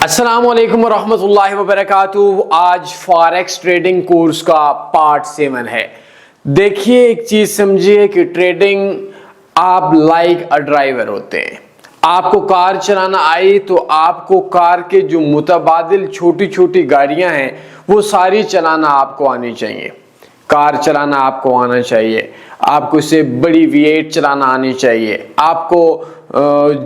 अस्सलाम वालेकुम रहमतुल्लाहि व बरकातुहू। आज फॉरेक्स ट्रेडिंग कोर्स का पार्ट 7 है। देखिए, एक चीज समझिए कि ट्रेडिंग आप लाइक अ ड्राइवर होते हैं। आपको कार चलाना आई तो आपको कार के जो मुतबादिल छोटी छोटी गाड़ियां हैं वो सारी चलाना आपको आनी चाहिए। कार चलाना आपको आना चाहिए, आपको इससे बड़ी V8 चलाना आनी चाहिए, आपको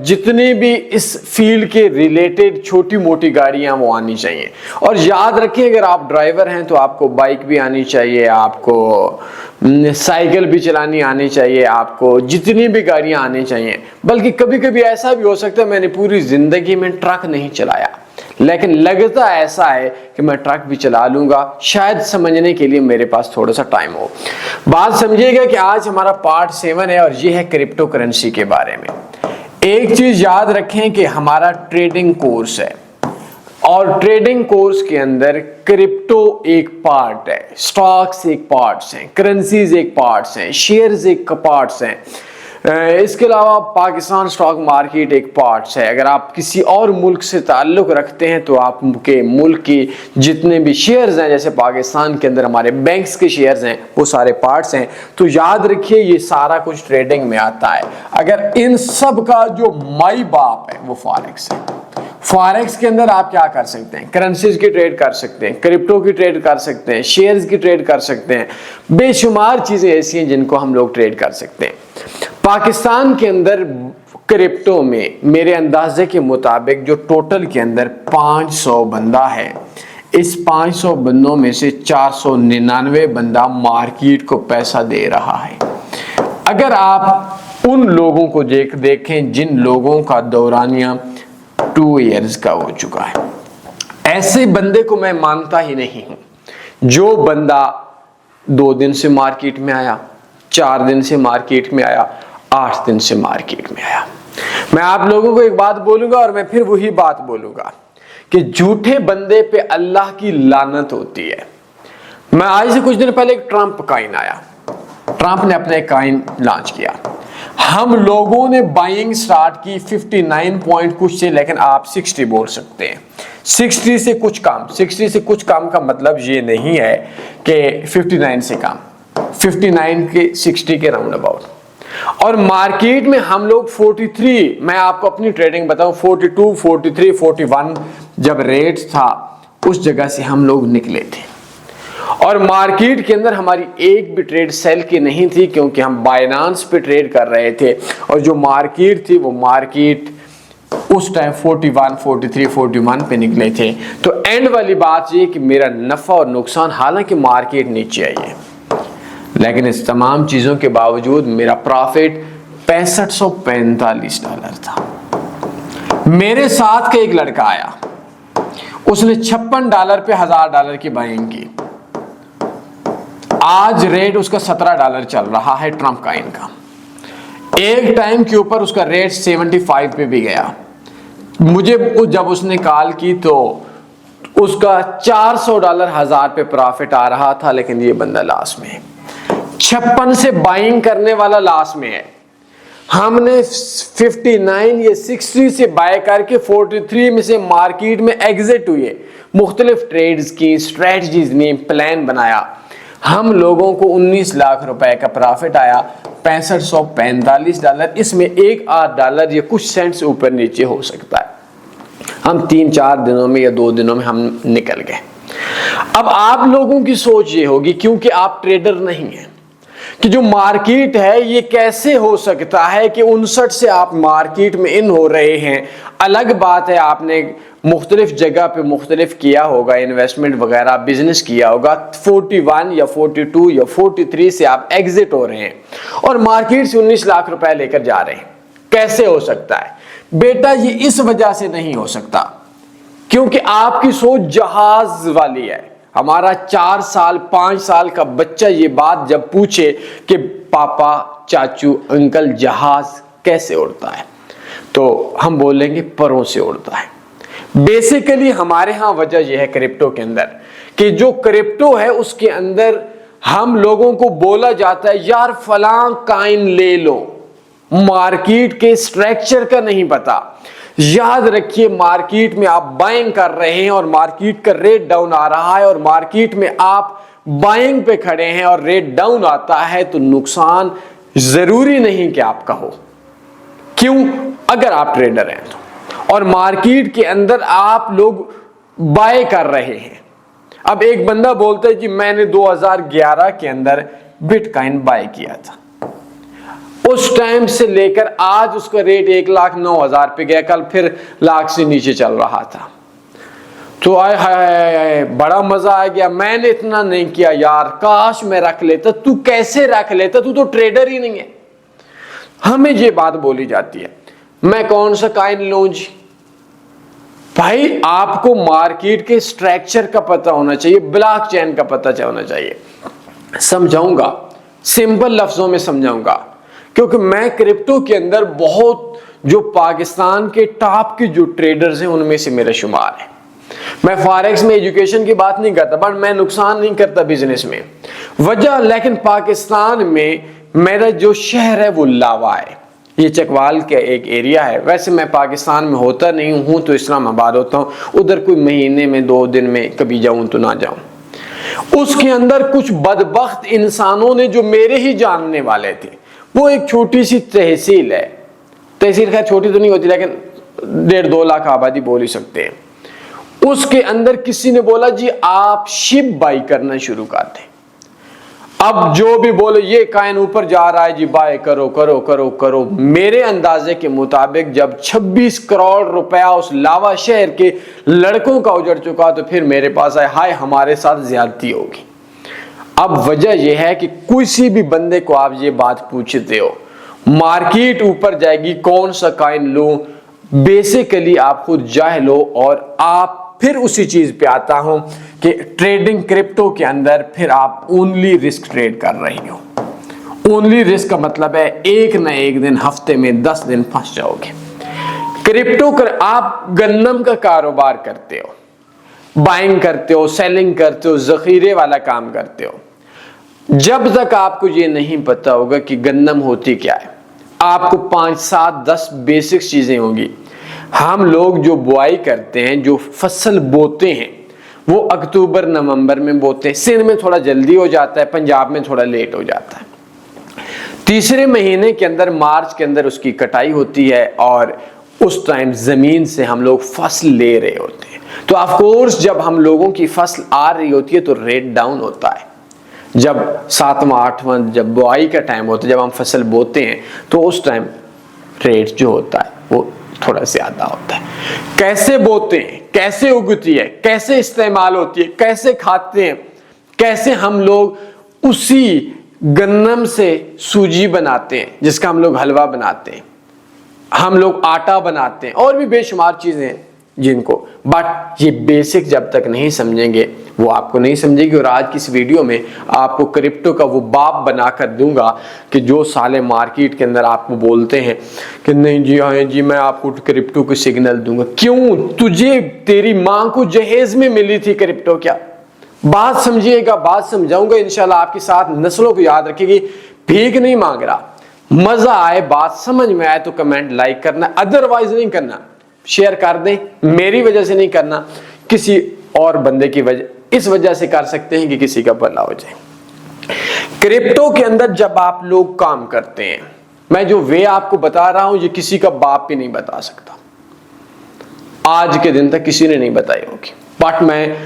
जितने भी इस फील्ड के रिलेटेड छोटी मोटी गाड़ियां वो आनी चाहिए। और याद रखें, अगर आप ड्राइवर हैं तो आपको बाइक भी आनी चाहिए, आपको साइकिल भी चलानी आनी चाहिए, आपको जितनी भी गाड़ियां आनी चाहिए। बल्कि कभी कभी ऐसा भी हो सकता है मैंने पूरी जिंदगी में ट्रक नहीं चलाया, लेकिन लगता ऐसा है कि मैं ट्रक भी चला लूंगा, शायद समझने के लिए मेरे पास थोड़ा सा टाइम हो। बात समझिएगा कि आज हमारा पार्ट 7 है और ये है क्रिप्टो करेंसी के बारे में। एक चीज याद रखें कि हमारा ट्रेडिंग कोर्स है और ट्रेडिंग कोर्स के अंदर क्रिप्टो एक पार्ट है, स्टॉक्स एक पार्ट्स हैं, करेंसीज एक पार्ट्स हैं, शेयर्स एक पार्ट्स हैं। इसके अलावा पाकिस्तान स्टॉक मार्केट एक पार्ट्स है। अगर आप किसी और मुल्क से ताल्लुक रखते हैं तो आपके मुल्क की जितने भी शेयर्स हैं, जैसे पाकिस्तान के अंदर हमारे बैंक्स के शेयर्स हैं, वो सारे पार्ट्स हैं। तो याद रखिए, ये सारा कुछ ट्रेडिंग में आता है। अगर इन सब का जो माई बाप है वो फॉरेक्स है। फॉरेक्स के अंदर आप क्या कर सकते हैं? करेंसीज की ट्रेड कर सकते हैं, क्रिप्टो की ट्रेड कर सकते हैं, शेयर्स की ट्रेड कर सकते हैं, बेशुमार चीजें ऐसी हैं जिनको हम लोग ट्रेड कर सकते हैं। पाकिस्तान के अंदर क्रिप्टो में मेरे अंदाजे के मुताबिक जो टोटल के अंदर 500 बंदा है, इस 500 बंदों में से 499 बंदा मार्केट को पैसा दे रहा है। अगर आप उन लोगों को देखें जिन लोगों का दौरानिया 2 इयर्स का हो चुका है, ऐसे बंदे को मैं मानता ही नहीं हूं। जो बंदा 2 दिन से मार्केट में आया, 4 दिन से मार्केट में आया, 8 दिन से मार्केट में आया। मैं आप लोगों को एक बात बोलूंगा और मैं फिर वही बात बोलूंगा कि झूठे बंदे पे अल्लाह की लानत होती है। मैं आज से कुछ दिन पहले एक ट्रंप कॉइन आया, ट्रंप ने अपना एक कॉइन लॉन्च किया। हम लोगों ने बाइंग स्टार्ट की 59 पॉइंट कुछ से, लेकिन आप 60 बोल सकते हैं। 60 से कुछ कम, 60 से कुछ कम का मतलब ये नहीं है कि 59 से कम, 59 के 60 के राउंड अबाउट। और मार्केट में हम लोग 43, मैं आपको अपनी ट्रेडिंग बताऊं, 42, 43, 41 जब रेट था उस जगह से हम लोग निकले थे। और मार्केट के अंदर हमारी एक भी ट्रेड सेल की नहीं थी, क्योंकि हम बाइनांस पे ट्रेड कर रहे थे। और जो मार्केट थी वो मार्केट उस टाइम 41, 43, 41 पे निकले थे। तो एंड वाली बात ये कि मेरा नफा और नुकसान, हालांकि मार्केट नीचे आई है, लेकिन इस तमाम चीजों के बावजूद मेरा प्रॉफिट $6545 था। मेरे साथ का एक लड़का आया, उसने $56 पे $1000 की बाइंग की। आज रेट उसका $17 चल रहा है ट्रंप कॉइन का। एक टाइम के ऊपर उसका रेट 75 पे भी गया। मुझे जब उसने कॉल की तो उसका $400 1000 पे प्रॉफिट आ रहा था, लेकिन ये बंदा लास्ट में है। 56 से बाइंग करने वाला लास्ट में है। हमने 59 या 60 से बाय करके 43 में से मार्केट में एग्जिट हुए, मुख्तलिफ ट्रेड्स की, स्ट्रेटजीज ने प्लान बनाया। हम लोगों को 19 लाख रुपए का प्रॉफिट आया, $6545। इसमें $1-8 या कुछ सेंट्स ऊपर नीचे हो सकता है। हम 3-4 दिनों में या 2 दिनों में हम निकल गए। अब आप लोगों की सोच ये होगी, क्योंकि आप ट्रेडर नहीं हैं, कि जो मार्केट है ये कैसे हो सकता है कि 59 से आप मार्केट में इन हो रहे हैं। अलग बात है, आपने मुख्तलिफ जगह पे मुख्तलिफ किया होगा, इन्वेस्टमेंट वगैरह बिजनेस किया होगा। 41 या 42 या 43 से आप एग्जिट हो रहे हैं और मार्केट से 19 लाख रुपए लेकर जा रहे हैं। कैसे हो सकता है बेटा? ये इस वजह से नहीं हो सकता क्योंकि आपकी सोच जहाज वाली है। हमारा 4 साल 5 साल का बच्चा ये बात जब पूछे कि पापा, चाचू, अंकल, जहाज कैसे उड़ता है, तो हम बोलेंगे परों से उड़ता है। बेसिकली हमारे यहां वजह यह है क्रिप्टो के अंदर कि जो क्रिप्टो है उसके अंदर हम लोगों को बोला जाता है यार फलां कॉइन ले लो, मार्केट के स्ट्रक्चर का नहीं पता। याद रखिए, मार्केट में आप बाइंग कर रहे हैं और मार्केट का रेट डाउन आ रहा है और मार्केट में आप बाइंग पे खड़े हैं और रेट डाउन आता है, तो नुकसान जरूरी नहीं कि आपका हो। क्यों? अगर आप ट्रेडर हैं तो। और मार्केट के अंदर आप लोग बाय कर रहे हैं। अब एक बंदा बोलता है कि मैंने 2011 के अंदर बिटकॉइन बाय किया था, उस टाइम से लेकर आज उसका रेट 1,09,000 पे गया, कल फिर लाख से नीचे चल रहा था। तो आय हाय बड़ा मजा आ गया, मैंने इतना नहीं किया यार, काश मैं रख लेता। तू कैसे रख लेता? तू तो ट्रेडर ही नहीं है। हमें ये बात बोली जाती है, मैं कौन सा कॉइन लूं जी? भाई आपको मार्केट के स्ट्रक्चर का पता होना चाहिए, ब्लॉकचेन का पता होना चाहिए। समझाऊंगा, सिंपल लफ्जों में समझाऊंगा, क्योंकि मैं क्रिप्टो के अंदर बहुत जो पाकिस्तान के टॉप के जो ट्रेडर्स हैं उनमें से मेरा शुमार है। मैं फॉरेक्स में एजुकेशन की बात नहीं करता, बट मैं नुकसान नहीं करता बिजनेस में वजह। लेकिन पाकिस्तान में मेरा जो शहर है वो लावा है, ये चकवाल का एक एरिया है। वैसे मैं पाकिस्तान में होता नहीं हूं, तो इस्लामाबाद होता हूं। उधर कोई महीने में 2 दिन में कभी जाऊं तो ना जाऊं। उसके अंदर कुछ बदबख्त इंसानों ने, जो मेरे ही जानने वाले थे, वो एक छोटी सी तहसील है, तहसील खैर छोटी तो नहीं होती, लेकिन 1.5-2 लाख आबादी बोल ही सकते हैं। उसके अंदर किसी ने बोला जी आप शिप बाई करना शुरू कर दें। अब जो भी बोले ये कॉइन ऊपर जा रहा है जी, बाय करो करो करो करो। मेरे अंदाजे के मुताबिक जब 26 करोड़ रुपया उस लावा शहर के लड़कों का उजड़ चुका, तो फिर मेरे पास आए, हाय हमारे साथ ज्यादती होगी। अब वजह यह है कि किसी भी बंदे को आप ये बात पूछते हो, मार्केट ऊपर जाएगी कौन सा कॉइन लूं, बेसिकली आप खुद जाहिल हो। और आप फिर उसी चीज पे आता हूं कि ट्रेडिंग क्रिप्टो के अंदर फिर आप ओनली रिस्क ट्रेड कर रही हो। ओनली रिस्क का मतलब है एक ना एक दिन, हफ्ते में 10 दिन फंस जाओगे। क्रिप्टो कर आप गन्नम का कारोबार करते हो, बाइंग करते हो, सेलिंग करते हो, जखीरे वाला काम करते हो। जब तक आपको ये नहीं पता होगा कि गन्नम होती क्या है, आपको 5, 7, 10 बेसिक चीजें होंगी। हम लोग जो बुआई करते हैं, जो फसल बोते हैं, वो अक्टूबर नवंबर में बोते हैं। सिंध में थोड़ा जल्दी हो जाता है, पंजाब में थोड़ा लेट हो जाता है। तीसरे महीने के अंदर, मार्च के अंदर उसकी कटाई होती है और उस टाइम जमीन से हम लोग फसल ले रहे होते हैं। तो ऑफ कोर्स जब हम लोगों की फसल आ रही होती है तो रेट डाउन होता है। जब 7वां 8वां जब बुआई का टाइम होता है, जब हम फसल बोते हैं, तो उस टाइम रेट जो होता है वो थोड़ा ज्यादा होता है। कैसे बोते हैं, कैसे उगती है, कैसे इस्तेमाल होती है, कैसे खाते हैं, कैसे हम लोग उसी गन्नम से सूजी बनाते हैं जिसका हम लोग हलवा बनाते हैं, हम लोग आटा बनाते हैं, और भी बेशुमार चीजें हैं जिनको, बट ये बेसिक जब तक नहीं समझेंगे वो आपको नहीं समझेगी। और आज की इस वीडियो में आपको क्रिप्टो का वो बाप बनाकर दूंगा कि जो साले मार्केट के अंदर आपको बोलते हैं कि नहीं जी, हाँ जी मैं आपको क्रिप्टो को सिग्नल दूंगा। क्यों? तुझे तेरी मां को जहेज में मिली थी क्रिप्टो क्या? बात समझिएगा, बात समझाऊंगा इंशाल्लाह आपके साथ। नस्लों को याद रखिएगी, भीख नहीं मांग रहा। मजा आए, बात समझ में आए तो कमेंट लाइक करना, अदरवाइज नहीं करना। शेयर कर दें, मेरी वजह से नहीं करना, किसी और बंदे की वजह, इस वजह से कर सकते हैं कि किसी का भला हो जाए। क्रिप्टो के अंदर जब आप लोग काम करते हैं, मैं जो वे आपको बता रहा हूं ये किसी का बाप भी नहीं बता सकता, आज के दिन तक किसी ने नहीं बताई होगी। बट मैं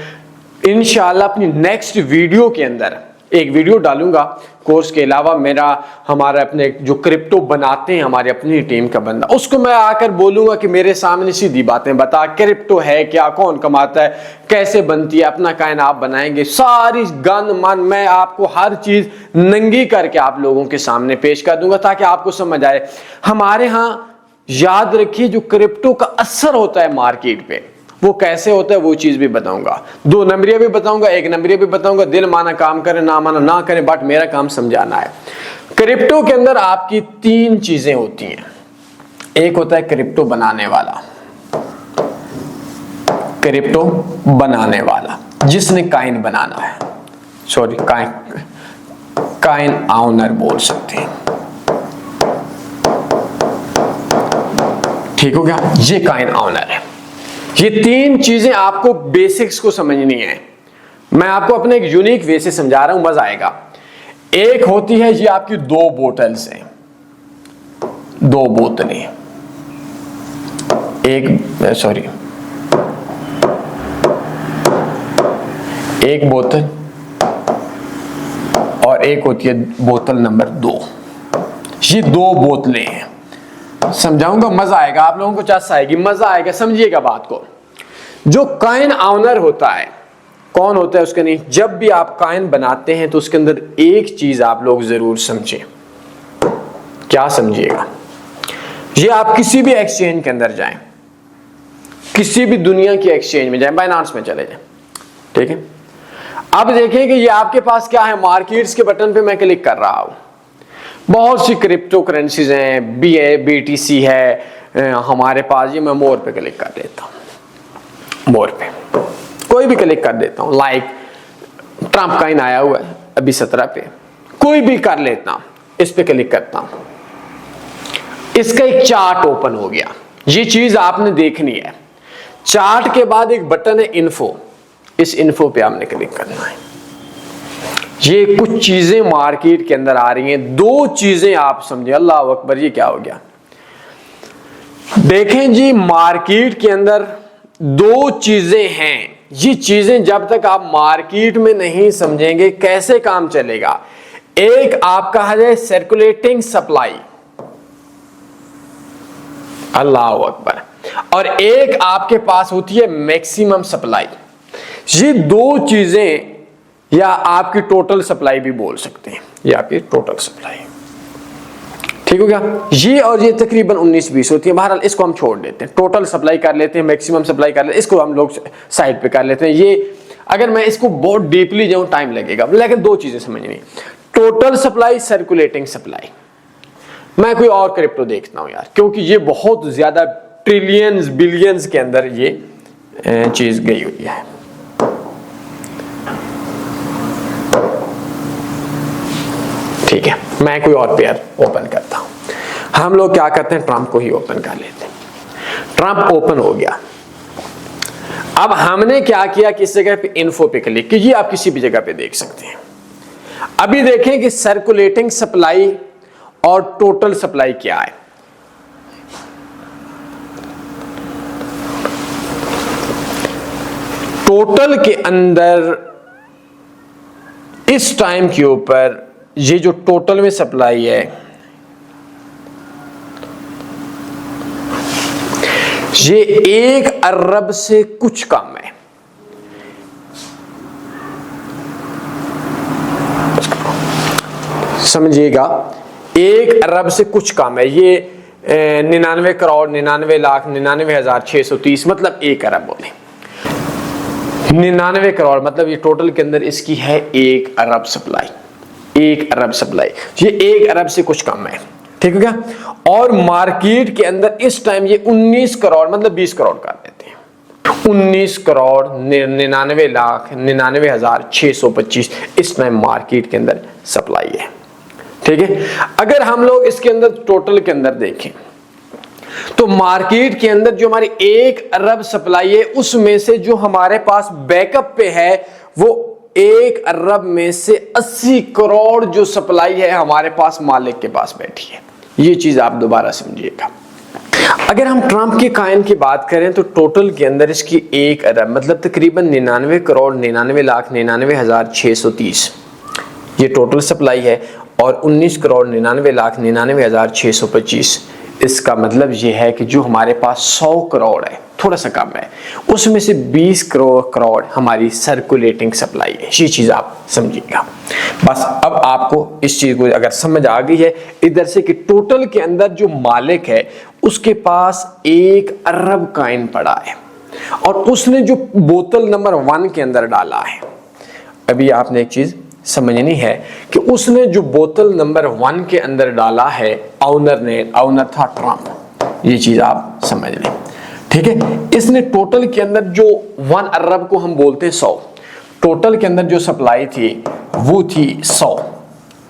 इंशाल्लाह अपनी नेक्स्ट वीडियो के अंदर एक वीडियो डालूंगा। कोर्स के अलावा मेरा हमारा अपने जो क्रिप्टो बनाते हैं हमारी अपनी टीम का बंदा, उसको मैं आकर बोलूंगा कि मेरे सामने सीधी बातें बता, क्रिप्टो है क्या, कौन कमाता है, कैसे बनती है, अपना काइन आप बनाएंगे, सारी गन मन मैं आपको हर चीज नंगी करके आप लोगों के सामने पेश कर दूंगा ताकि आपको समझ आए। हमारे यहाँ याद रखिए जो क्रिप्टो का असर होता है मार्केट पे वो कैसे होता है वो चीज भी बताऊंगा। 2 नंबरिया भी बताऊंगा, 1 नंबरिया भी बताऊंगा। दिल माना काम करे, ना माना ना करे, बट मेरा काम समझाना है। क्रिप्टो के अंदर आपकी 3 चीजें होती हैं। एक होता है क्रिप्टो बनाने वाला, क्रिप्टो बनाने वाला जिसने काइन बनाना है, सॉरी काइन ऑनर बोल सकते हैं, ठीक हो गया, ये कॉइन ऑनर है। ये तीन चीजें आपको बेसिक्स को समझनी है। मैं आपको अपने एक यूनिक वे से समझा रहा हूं, मजा आएगा। एक होती है ये आपकी दो बोतल्स हैं, दो बोतलें, एक बोतल और एक होती है बोतल नंबर 2। ये दो बोतलें हैं। समझाऊंगा, मजा आएगा, आप लोगों को चास आएगी, मजा आएगा, समझिएगा बात को। जो कॉइन ऑनर होता है, कौन होता है उसका नहीं, जब भी आप कॉइन बनाते हैं तो उसके अंदर एक चीज आप लोग जरूर समझें। क्या समझिएगा? ये आप किसी भी एक्सचेंज के अंदर जाएं, किसी भी दुनिया की एक्सचेंज में जाएं, बाइनांस में चले जाएं, ठीक है। अब देखें कि ये आपके पास क्या है, मार्केट्स के बटन पे मैं क्लिक कर रहा हूं, बहुत सी क्रिप्टो करेंसीज हैं, BTC है हमारे पास। ये मैं मोर पे क्लिक कर देता हूं, मोर पे कोई भी क्लिक कर देता हूं, लाइक ट्रम्प कॉइन आया हुआ है अभी 17 पे, कोई भी कर लेता हूं, इस पे क्लिक करता हूं, इसका एक चार्ट ओपन हो गया। ये चीज आपने देखनी है। चार्ट के बाद एक बटन है इन्फो, इस इन्फो पे आपने क्लिक करना है। ये कुछ चीजें मार्केट के अंदर आ रही हैं, दो चीजें आप समझे, अल्लाह अकबर, ये क्या हो गया? देखें जी, मार्केट के अंदर दो चीजें हैं। ये चीजें जब तक आप मार्केट में नहीं समझेंगे कैसे काम चलेगा। एक आपका है सर्कुलेटिंग सप्लाई, अल्लाह अकबर, और एक आपके पास होती है मैक्सिमम सप्लाई। ये दो चीजें, या आपकी टोटल सप्लाई भी बोल सकते हैं, ये आपकी टोटल सप्लाई, ठीक हो गया। ये और ये तकरीबन 19-20 होती है। बहरहाल इसको हम छोड़ देते हैं, टोटल सप्लाई कर लेते हैं, मैक्सिमम सप्लाई कर लेते हैं, इसको हम लोग साइड पे कर लेते हैं। ये अगर मैं इसको बहुत डीपली जाऊं टाइम लगेगा, लेकिन दो चीजें समझनी, टोटल सप्लाई, सर्कुलेटिंग सप्लाई। मैं कोई और क्रिप्टो देखता हूं यार, क्योंकि ये बहुत ज्यादा ट्रिलियंस बिलियंस के अंदर ये चीज गई हुई है। ठीक है, मैं कोई और पेयर ओपन करता हूं। हम लोग क्या करते हैं, ट्रम्प को ही ओपन कर लेते हैं। ट्रम्प ओपन हो गया। अब हमने क्या किया, किस जगह पे, इन्फो पे क्लिक कीजिए, आप किसी भी जगह पे देख सकते हैं। अभी देखें कि सर्कुलेटिंग सप्लाई और टोटल सप्लाई क्या है। टोटल के अंदर इस टाइम के ऊपर ये जो टोटल में सप्लाई है, ये 1 अरब से कुछ कम है। समझिएगा, 1 अरब से कुछ कम है। ये 99 करोड़ 99 लाख 99,630, मतलब 1 अरब बोले, 99 करोड़, मतलब ये टोटल के अंदर इसकी है 1 अरब सप्लाई। 1 अरब सप्लाई, ये 1 अरब से कुछ कम है, ठीक है क्या। और मार्केट के अंदर इस टाइम ये 19 करोड़, मतलब 20 करोड़ कर देते हैं, 19 करोड़ 99 लाख 99,625 इस टाइम मार्केट के अंदर सप्लाई है, ठीक है। अगर हम लोग इसके अंदर टोटल के अंदर देखें तो मार्केट के अंदर जो हमारी 1 अरब सप्लाई है, उसमें से जो हमारे पास बैकअप पे है वो 1 अरब में से 80 करोड़ जो सप्लाई है हमारे पास मालिक के पास बैठी है। ये चीज आप दोबारा समझिएगा। अगर हम ट्रम्प के कॉइन की बात करें तो टोटल के अंदर इसकी 1 अरब, मतलब तकरीबन 99 करोड़ 99 लाख 99,630 ये टोटल सप्लाई है, और 19 करोड़ 99 लाख 99,625 इसका मतलब ये है कि जो हमारे पास 100 करोड़ है, थोड़ा सा कम है, उसमें से 20 करोड़ हमारी सर्कुलेटिंग सप्लाई है। ये चीज आप समझिएगा। बस अब आपको इस चीज को अगर समझ आ गई है इधर से कि टोटल के अंदर जो मालिक है उसके पास 1 अरब कॉइन पड़ा है, और उसने जो बोतल नंबर 1 के अंदर डाला है, अभी आपने एक चीज समझनी है कि उसने जो बोतल नंबर 1 के अंदर डाला है, ऑनर था ट्रम्प। ये चीज आप समझ लें, ठीक है। इसने टोटल के अंदर जो 1 अरब को हम बोलते हैं 100, टोटल के अंदर जो सप्लाई थी वो थी 100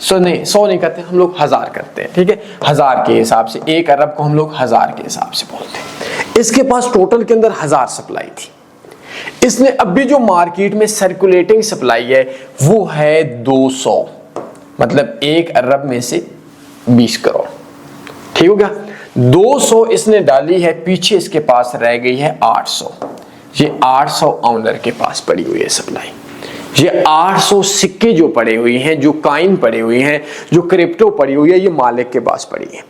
100 नहीं करते हम लोग, 1000 करते हैं, ठीक है। 1000 के हिसाब से, 1 अरब को हम लोग 1000 के हिसाब से बोलते हैं। इसके पास टोटल के अंदर 1000 सप्लाई थी। इसने अभी जो मार्केट में सर्कुलेटिंग सप्लाई है वो है 200, मतलब 1 अरब में से 20 करोड़, ठीक हो गया। 200 इसने डाली है, पीछे इसके पास रह गई है 800। ये 800 ऑनर के पास पड़ी हुई है सप्लाई। ये 800 सिक्के जो पड़े हुए हैं, जो काइन पड़े हुए हैं, जो क्रिप्टो पड़ी हुई है, ये मालिक के पास पड़ी है।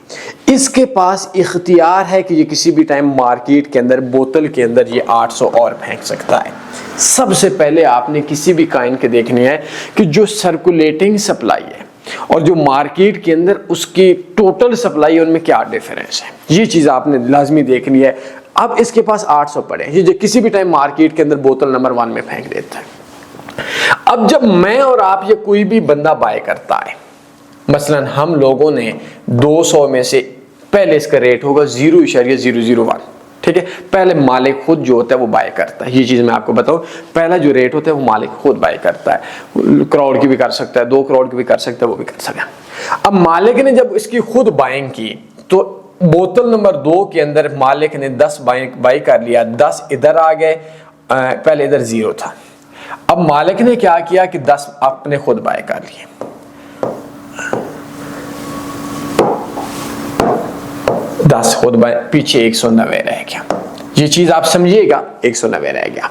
इसके पास इख्तियार है कि ये किसी भी टाइम मार्केट के अंदर बोतल के अंदर ये 800 और फेंक सकता है। सबसे पहले आपने किसी भी काइन के देखनी है कि जो सर्कुलेटिंग सप्लाई है और जो मार्केट के अंदर उसकी टोटल सप्लाई है, उनमें क्या डिफरेंस है, ये चीज आपने लाजमी देखनी है। अब इसके पास 800 पड़े, ये जो किसी भी टाइम मार्केट के अंदर बोतल नंबर 1 में फेंक देता है। अब जब मैं और आप या कोई भी बंदा बाय करता है, मसलन हम लोगों ने 200 में से, पहले इसका रेट होगा 0.001, ठीक है। पहले मालिक खुद जो होता है वो बाय करता है, ये चीज मैं आपको बताऊं, पहला जो रेट होता है वो मालिक खुद बाय करता है। करोड़ की भी कर सकता है, 2 करोड़ की भी कर सकता है, वो भी कर सकता है। अब मालिक ने जब इसकी खुद बाइंग की तो बोतल नंबर 2 के अंदर मालिक ने 10 बाई कर लिया, 10 इधर आ गए, पहले इधर 0 था। अब मालिक ने क्या किया कि 10 अपने खुद बाय कर लिए, 10 खुद बाय, पीछे 190 रह गया। ये चीज आप समझिएगा, 190 रह गया।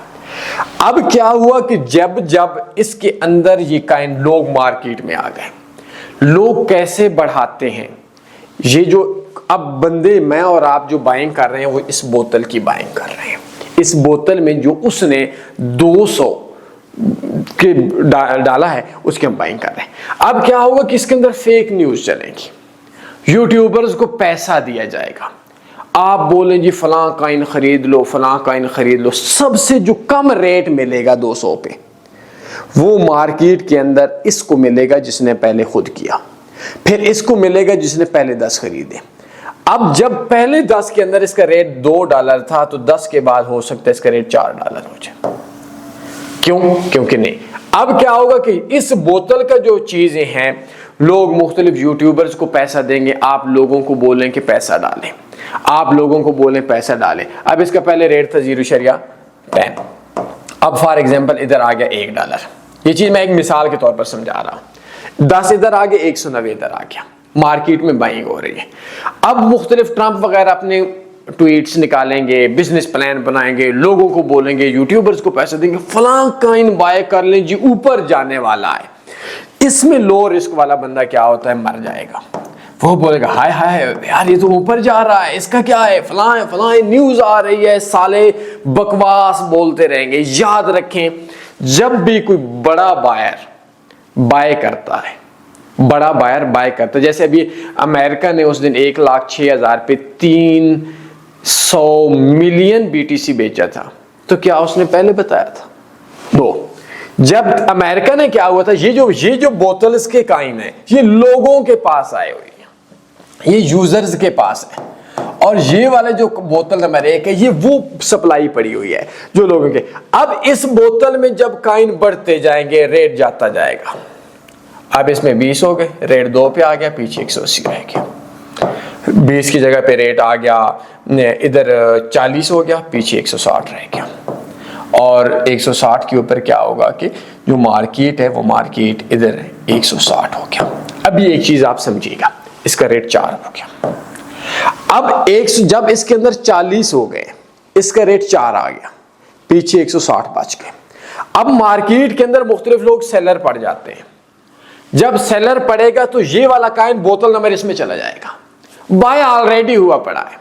अब क्या हुआ कि जब इसके अंदर ये काइन लोग मार्केट में आ गए, लोग कैसे बढ़ाते हैं, ये जो अब बंदे मैं और आप जो बाइंग कर रहे हैं वो इस बोतल की बाइंग कर रहे हैं। इस बोतल में जो उसने 200 के डाला है उसके हम बाइंग कर रहे हैं। अब क्या होगा कि इसके अंदर फेक न्यूज चलेगी, यूट्यूबर्स को पैसा दिया जाएगा, आप बोले जी फलां काइन खरीद लो, फलां काइन खरीद लो, सबसे जो कम रेट मिलेगा 200 पे वो मार्केट के अंदर इसको मिलेगा जिसने पहले खुद किया, फिर इसको मिलेगा जिसने पहले 10 खरीदे। अब जब पहले 10 के अंदर इसका रेट $2 था तो 10 के बाद हो सकता है इसका रेट $4 हो जाए। क्यों? क्योंकि नहीं, अब क्या होगा कि इस बोतल का जो चीजें हैं, लोग मुख्तलिफ यूट्यूबर्स को पैसा देंगे, आप लोगों को बोलें कि पैसा डालें, आप लोगों को बोलें पैसा डालें। अब इसका पहले रेट था 0.10, अब फॉर एग्जांपल इधर आ गया $1। ये चीज मैं एक मिसाल के तौर पर समझा रहा हूं। 10 इधर आ गया, 190 इधर आ गया, मार्केट में बाइंग हो रही है। अब मुख्तलिफ ट्रंप वगैरह अपने ट्वीट्स निकालेंगे, बिजनेस प्लान बनाएंगे, लोगों को बोलेंगे, यूट्यूबर्स को पैसे देंगे, फलां काइन बाय कर लें जी, ऊपर जाने वाला है। इसमें लो रिस्क वाला बंदा क्या होता है, मर जाएगा। वो बोलेगा हाय हाय यार ये तो ऊपर जा रहा है, इसका क्या है, फलां फलां न्यूज आ रही है, साले बकवास बोलते रहेंगे। याद रखें, जब भी कोई बड़ा बायर बाय करता है, बड़ा बायर बाय करता है, जैसे अभी अमेरिका ने उस दिन 1,06,000 पे 300 मिलियन BTC बेचा था, तो क्या उसने पहले बताया था? 2। जब अमेरिका ने क्या हुआ था, ये जो बोतल इसके काइन है, ये लोगों के पास आए हुए हैं, ये यूजर्स के पास है, और ये वाले जो बोतल नंबर 1 है, ये वो सप्लाई पड़ी हुई है जो लोगों के। अब इस बोतल में जब काइन बढ़ते जाएंगे, रेट जाता जाएगा। अब इसमें 20 हो गए, रेट 2 पे आ गया, पीछे 180 रह गया। 20 की जगह पे रेट आ गया, इधर 40 हो गया, पीछे 160 रह गया। और 160 के ऊपर क्या होगा कि जो मार्केट है वो मार्केट इधर 160 हो गया। अब ये एक चीज आप समझिएगा, इसका रेट 4 हो गया। अब जब इसके अंदर 40 हो गए, इसका रेट 4 आ गया, पीछे 160 बच गए। अब मार्केट के अंदर मुख्तलिफ लोग सेलर पड़ जाते हैं। जब सेलर पड़ेगा तो ये वाला काइन बोतल नंबर इसमें चला जाएगा, बाय ऑलरेडी हुआ पड़ा है।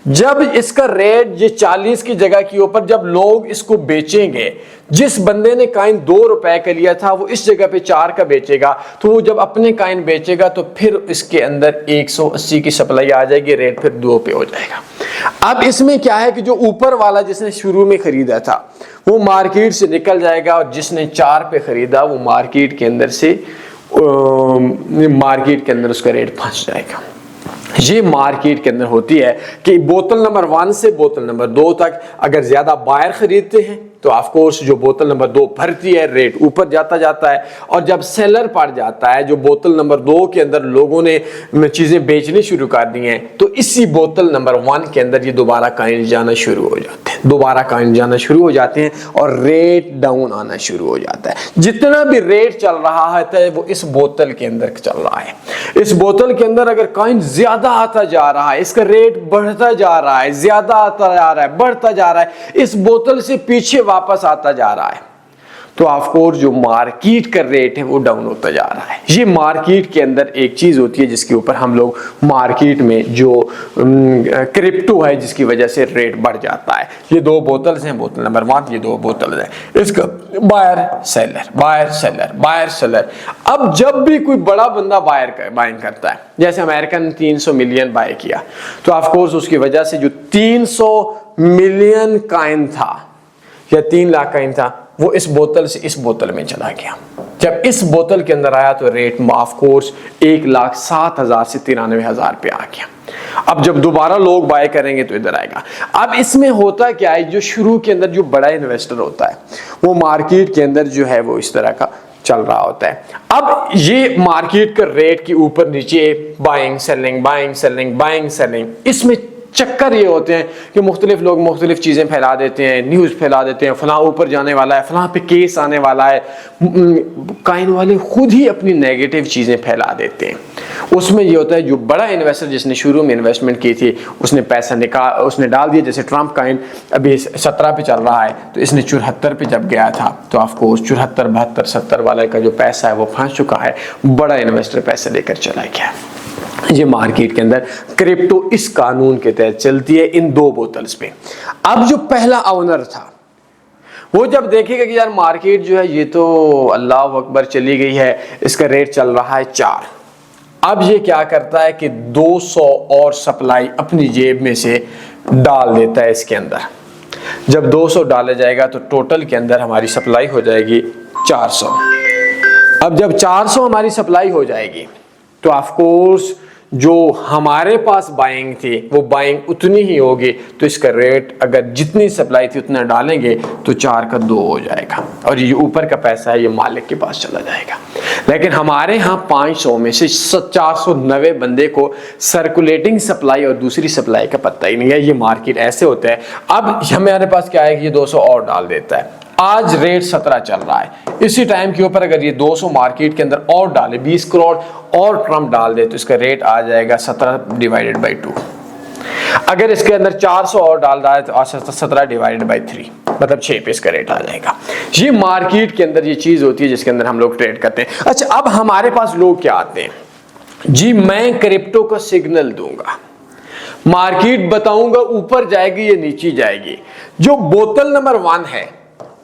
जब इसका रेट ये 40 की जगह के ऊपर जब लोग इसको बेचेंगे, जिस बंदे ने काइन $2 का लिया था वो इस जगह पे 4 का बेचेगा, तो वो जब अपने काइन बेचेगा तो फिर इसके अंदर 180 की सप्लाई आ जाएगी, रेट फिर 2 पे हो जाएगा। अब इसमें क्या है कि जो ऊपर वाला जिसने शुरू में खरीदा था वो मार्केट से निकल जाएगा, और जिसने 4 पे खरीदा वो मार्केट के अंदर से मार्केट के अंदर उसका रेट फंस जाएगा। ये मार्केट के अंदर होती है कि बोतल नंबर 1 से बोतल नंबर 2 तक अगर ज्यादा बायर खरीदते हैं तो ऑफ कोर्स जो बोतल नंबर 2 भरती है रेट ऊपर जाता जाता है, और जब सेलर पड़ जाता है, जो बोतल नंबर 2 के अंदर लोगों ने चीजें बेचनी शुरू कर दी हैं, तो इसी बोतल नंबर 1 के अंदर ये दोबारा कॉइन जाना शुरू हो जाते हैं, दोबारा कॉइन जाना शुरू हो जाते हैं और रेट डाउन आना शुरू हो जाता है। जितना भी रेट चल रहा है वो इस बोतल के अंदर चल रहा है। इस बोतल के अंदर अगर कॉइन ज्यादा आता जा रहा है, इसका रेट बढ़ता जा रहा है, ज्यादा आता जा रहा है, बढ़ता जा रहा है, इस बोतल से पीछे वापस आता जा रहा है, तो ऑफ कोर्स जो मार्केट का रेट है वो डाउन होता जा रहा है। ये मार्केट के अंदर एक चीज होती है जिसके ऊपर हम लोग मार्केट में जो क्रिप्टो है जिसकी वजह से रेट बढ़ जाता है। ये 2 बोतल्स हैं, बोतल नंबर 1, ये 2 बोतल है, इसका buyer seller, buyer seller, buyer seller. अब जब भी कोई बड़ा बंदा बाइंग करता है, जैसे अमेरिकन 300 मिलियन बाय किया, तो ऑफ कोर्स उसकी वजह से जो 300 मिलियन कॉइन था या 3 लाख कॉइन था, वो इस बोतल से इस बोतल में चला गया। जब इस बोतल के अंदर आया तो रेट ऑफ कोर्स 1,07,000 से 93,000 पे आ गया। अब जब दोबारा लोग बाय करेंगे तो इधर आएगा। अब इसमें होता क्या है, जो शुरू के अंदर जो बड़ा इन्वेस्टर होता है वो मार्केट के अंदर जो है वो इस तरह का चल रहा होता है। अब ये मार्केट का रेट के ऊपर नीचे buying selling, buying selling, buying selling, इसमें चक्कर ये होते हैं कि मुख्तलिफ लोग मुख्तलिफ चीज़ें फैला देते हैं, न्यूज़ फैला देते हैं, फलां ऊपर जाने वाला है, फलां पे केस आने वाला है। कॉइन वाले खुद ही अपनी नेगेटिव चीज़ें फैला देते हैं। उसमें ये होता है जो बड़ा इन्वेस्टर जिसने शुरू में इन्वेस्टमेंट की थी उसने पैसा उसने डाल दिया। जैसे ट्रंप कॉइन अभी 17 पे चल रहा है, तो इसने 74 पे जब गया था तो ऑफकोर्स 74, 72, 70 वाले का जो पैसा है वो फंस चुका है। बड़ा इन्वेस्टर पैसे लेकर चला गया। ये मार्केट के अंदर क्रिप्टो इस कानून के तहत चलती है इन 2 बोतल्स पे। अब जो पहला ओनर था वो जब देखेगा कि यार मार्केट जो है ये तो अल्लाह अकबर चली गई है, इसका रेट चल रहा है 4, अब ये क्या करता है कि 200 और सप्लाई अपनी जेब में से डाल देता है इसके अंदर। जब 200 डाला जाएगा तो टोटल के अंदर हमारी सप्लाई हो जाएगी 400। अब जब 400 हमारी सप्लाई हो जाएगी तो ऑफ कोर्स जो हमारे पास बाइंग थी वो बाइंग उतनी ही होगी, तो इसका रेट अगर जितनी सप्लाई थी उतना डालेंगे तो 4 का 2 हो जाएगा और ये ऊपर का पैसा है ये मालिक के पास चला जाएगा। लेकिन हमारे यहाँ 500 में से 490 बंदे को सर्कुलेटिंग सप्लाई और दूसरी सप्लाई का पता ही नहीं है। ये मार्केट ऐसे होता है। अब हमारे पास क्या है कि ये 200 और डाल देता है। आज रेट 17 चल रहा है, इसी टाइम के ऊपर अगर ये 200 मार्केट के अंदर और डाले, 20 करोड़ और ट्रम्प डाल दे तो इसका रेट आ जाएगा 17/2। अगर इसके अंदर 400 और डाल रहा है तो 17/3, मतलब 6 पे इसका रेट आ जाएगा। ये मार्केट के अंदर ये चीज होती है जिसके अंदर हम लोग ट्रेड करते हैं। अच्छा, अब हमारे पास लोग क्या आते हैं जी, मैं क्रिप्टो का सिग्नल दूंगा, मार्केट बताऊंगा ऊपर जाएगी या नीचे जाएगी। जो बोतल नंबर 1 है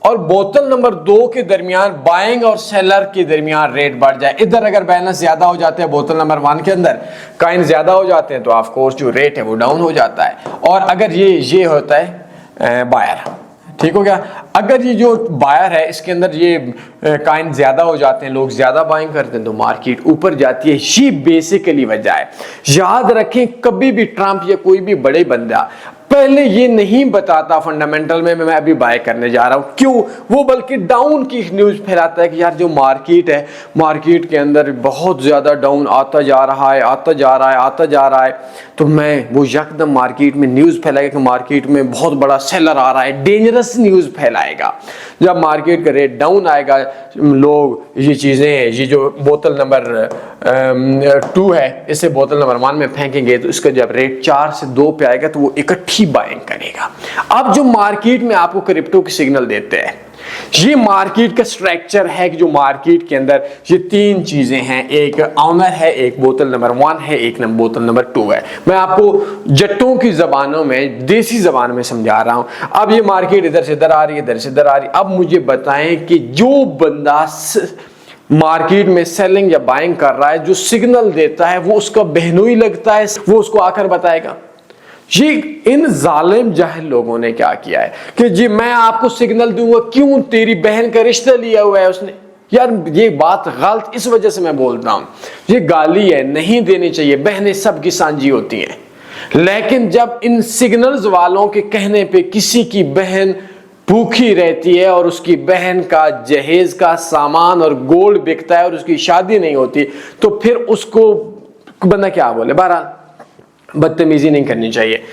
और बोतल नंबर 2 के दरमियान बाइंग और सेलर के दरमियान रेट बढ़ जाए, इधर अगर बैलेंस ज्यादा हो जाते हैं बोतल नंबर 1 के अंदर कॉइन ज्यादा हो जाते हैं तो ऑफ कोर्स जो रेट है वो डाउन हो जाता है। और अगर ये होता है बायर, ठीक हो गया। अगर ये जो बायर है इसके अंदर ये कॉइन ज्यादा हो जाते हैं, लोग ज्यादा बाइंग करते हैं तो मार्केट ऊपर जाती है। ये बेसिकली वजह है। याद रखें, कभी भी ट्रंप या कोई भी बड़े बंदा पहले ये नहीं बताता फंडामेंटल में मैं अभी बाय करने जा रहा हूं, क्यों, वो बल्कि डाउन की न्यूज फैलाता है कि यार जो मार्केट है, मार्केट के अंदर बहुत ज्यादा डाउन आता जा रहा है, आता जा रहा है, आता जा रहा है, तो मैं वो यकदम मार्केट में न्यूज फैलाएगा कि मार्केट में बहुत बड़ा सेलर आ रहा है, डेंजरस न्यूज फैलाएगा। जब मार्केट का रेट डाउन आएगा, लोग ये चीजें, ये जो बोतल नंबर 2 है इसे बोतल नंबर 1 में फेंकेंगे तो इसका जब रेट 4 से 2 पे आएगा तो वो इकट्ठी बाइंग करेगा। अब जो मार्केट में आपको क्रिप्टो की सिग्नल देते हैं, ये मार्केट का स्ट्रक्चर है कि जो मार्केट के अंदर ये 3 चीजें हैं, एक ऑनर है, एक बोतल नंबर 1 है, एक बोतल नंबर 2 है। मैं आपको जट्टों की जबानों में, देसी जबान में समझा रहा हूं। अब ये मार्केट इधर से इधर आ रही है, इधर से इधर आ रही है। अब मुझे बताएं कि जो बंदा मार्केट में सेलिंग या बाइंग कर रहा है, जो सिग्नल देता है वो उसका बहनोई लगता है, वो उसको आकर बताएगा। ये इन जालिम जाहिल लोगों ने क्या किया है कि जी मैं आपको सिग्नल दूंगा, क्यों, तेरी बहन का रिश्ता लिया हुआ है उसने। यार ये बात गलत, इस वजह से मैं बोलता हूं, ये गाली है, नहीं देनी चाहिए। बहनें सबकी सांझी होती हैं, लेकिन जब इन सिग्नल्स वालों के कहने पे किसी की बहन भूखी रहती है और उसकी बहन का जहेज का सामान और गोल्ड बिकता है और उसकी शादी नहीं होती, तो फिर उसको बंदा क्या बोले? बहरहाल बदतमीजी नहीं करनी चाहिए।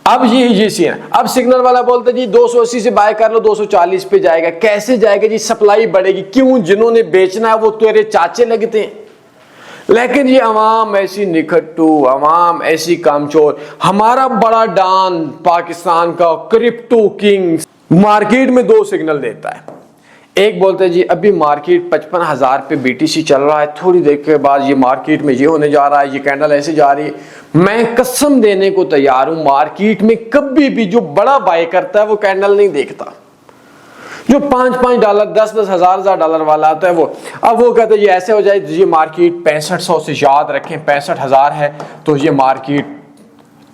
अब ये सीन है। अब सिग्नल वाला बोलता है जी 280 से बाय कर लो, 240 पे जाएगा। कैसे जाएगा जी? सप्लाई बढ़ेगी। क्यों? जिन्होंने बेचना है वो तेरे चाचे लगते हैं। लेकिन ये अवाम ऐसी निखट्टू, अवाम ऐसी कामचोर। हमारा बड़ा डॉन पाकिस्तान का क्रिप्टो किंग मार्केट में 2 सिग्नल देता है। एक बोलते हैं जी अभी मार्केट 55,000 पे BTC चल रहा है, थोड़ी देर के बाद ये मार्केट में ये होने जा रहा है, ये कैंडल ऐसे जा रही है। मैं कसम देने को तैयार हूं, मार्केट में कभी भी जो बड़ा बाय करता है वो कैंडल नहीं देखता। जो $5-5 $10-10 हजार डॉलर वाला आता है वो, अब वो कहते हैं ये ऐसे हो जाए, ये मार्केट 6500 से, याद रखें 65,000 है, तो ये मार्केट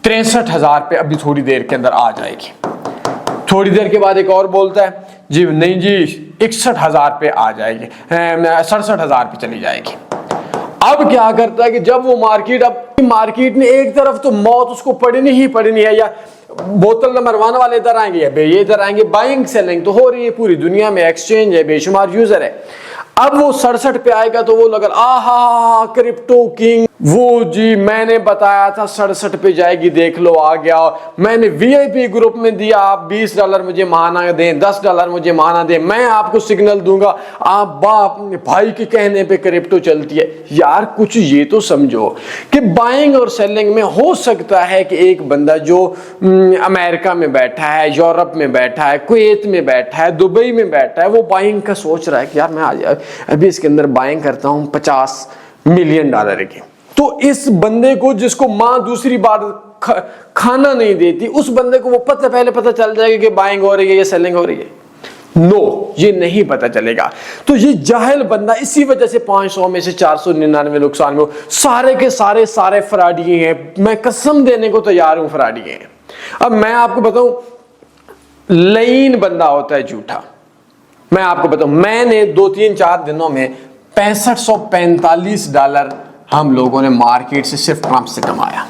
63,000 पे अभी थोड़ी देर के अंदर आ जाएगी। थोड़ी देर के बाद एक और बोलता है जी नहीं जी 61,000 पे आ जाएगी, 67,000 पे चली जाएगी। अब क्या करता है कि जब वो मार्केट में एक तरफ तो मौत उसको पड़नी ही पड़नी है, या बोतल नंबर 1 वाले इधर आएंगे या ये इधर आएंगे, बाइंग सेलिंग तो हो रही है पूरी दुनिया में, एक्सचेंज है, बेशुमार यूजर है। अब वो 67 पे आएगा तो वो लगा आहा क्रिप्टो किंग, वो जी मैंने बताया था 67 पे जाएगी, देख लो आ गया। मैंने VIP ग्रुप में दिया, आप $20 मुझे महाना दें, $10 मुझे महाना दें, मैं आपको सिग्नल दूंगा, आप बाप भाई के कहने पे क्रिप्टो चलती है। यार कुछ ये तो समझो कि बाइंग और सेलिंग में हो सकता है कि एक बंदा जो अमेरिका में बैठा है, यूरोप में बैठा है, कुवैत में बैठा है, दुबई में बैठा है, वो बाइंग का सोच रहा है कि यार मैं आज अभी इसके अंदर बाइंग करता हूं $50 मिलियन की। तो इस बंदे को, जिसको मां दूसरी बार खाना नहीं देती, उस बंदे को वो पहले पता चल जाएगा कि बाइंग हो रही है या सेलिंग हो रही है? नो, ये नहीं पता चलेगा। तो ये जाहिल बंदा इसी वजह से 500 में से 499 नुकसान में, सारे के सारे फ्रॉडी हैं। मैं कसम देने को तैयार हूं फ्रॉडी हैं। अब मैं आपको बताऊं, लाइन बंदा होता है झूठा। मैं आपको बताऊं, मैंने 2-3-4 दिनों में $6545 हम लोगों ने मार्केट से सिर्फ ट्रंप से कमाया।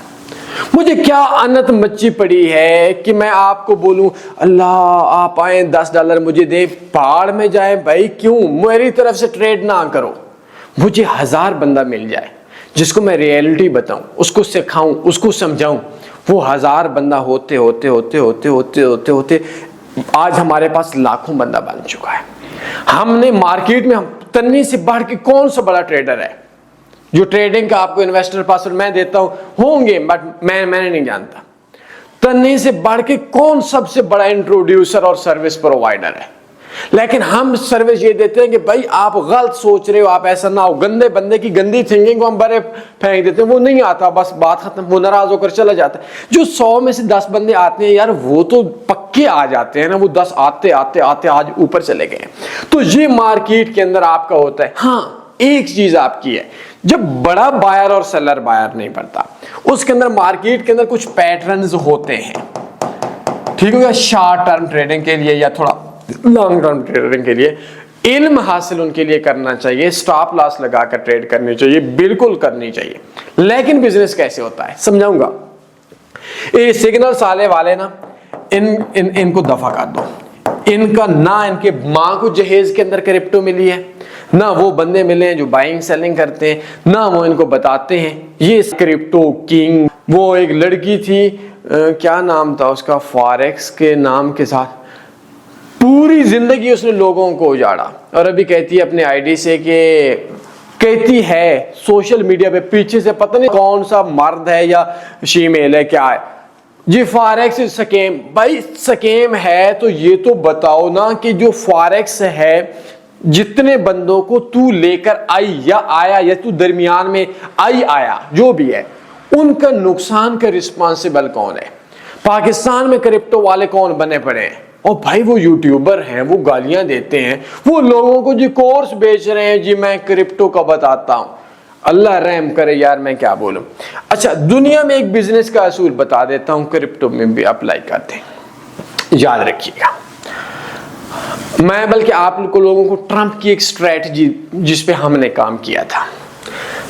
मुझे क्या अनत मच्ची पड़ी है कि मैं आपको बोलूं अल्लाह आप आए $10 मुझे दे, पहाड़ में जाए भाई, क्यों मेरी तरफ से ट्रेड ना करो। मुझे 1000 बंदा मिल जाए जिसको मैं रियलिटी बताऊं, उसको सिखाऊं, उसको समझाऊं, वो 1000 बंदा होते होते होते होते होते होते होते आज हमारे पास लाखों बंदा बन चुका है। हमने मार्केट में तन्नी से बढ़ के कौन सा बड़ा ट्रेडर है जो ट्रेडिंग का आपको इन्वेस्टर पासवर्ड मैं देता हूं, होंगे बट मैंने नहीं जानता। तन्नी से बढ़ के कौन सबसे बड़ा इंट्रोड्यूसर और सर्विस प्रोवाइडर है। लेकिन हम सर्विस ये देते हैं कि भाई आप गलत सोच रहे हो, आप ऐसा ना हो। गंदे बंदे की गंदी थिंकिंग को हम बड़े फेंक देते हैं, वो नहीं आता, बस बात खत्म, वो नाराज होकर चला जाता है। जो 100 में से 10 बंदे आते हैं यार, वो तो पक्के आ जाते हैं ना, वो 10 आते आते आते आज ऊपर चले गए। तो ये मार्केट के अंदर आपका होता है। हाँ, एक चीज आपकी है, जब बड़ा बायर और सेलर बायर नहीं पड़ता, उसके अंदर मार्केट के अंदर कुछ पैटर्न्स होते हैं, ठीक हो गया। शॉर्ट टर्म ट्रेडिंग के लिए या थोड़ा लॉन्ग टर्म ट्रेडिंग के लिए इल्म हासिल उनके लिए करना चाहिए, स्टॉप लॉस लगाकर ट्रेड करनी चाहिए, बिल्कुल करनी चाहिए। लेकिन बिजनेस कैसे होता है समझाऊंगा। ये सिग्नल साले वाले ना, इनको दफा कर दो। इनका ना, इनके मां को जहेज के अंदर क्रिप्टो मिली है, ना वो बंदे मिले हैं जो बाइंग सेलिंग करते हैं, ना वो इनको बताते हैं ये क्रिप्टो किंग। वो एक लड़की थी, क्या नाम था उसका, फॉरेक्स के नाम के साथ पूरी जिंदगी उसने लोगों को उजाड़ा, और अभी कहती है अपने आईडी से कि कहती है सोशल मीडिया पे, पीछे से पता नहीं कौन सा मर्द है या फीमेल है क्या है जी, फॉरेक्स स्कैम। भाई स्कैम है तो ये तो बताओ ना कि जो फॉरेक्स है, जितने बंदों को तू लेकर आई या आया या तू दरमियान में आया जो भी है, उनका नुकसान का रिस्पॉन्सिबल कौन है? पाकिस्तान में क्रिप्टो वाले कौन बने पड़े हैं? और भाई वो यूट्यूबर हैं, वो गालियां देते हैं, वो लोगों को जी कोर्स बेच रहे हैं जी, मैं क्रिप्टो का बताता हूं। अल्लाह रहम करे यार, मैं क्या बोलूं। अच्छा, दुनिया में एक बिजनेस का असूल बता देता हूं, क्रिप्टो में भी अप्लाई करते हैं, याद रखिएगा। मैं बल्कि आप लोगों को ट्रंप की एक स्ट्रेटजी जिस पे हमने काम किया था,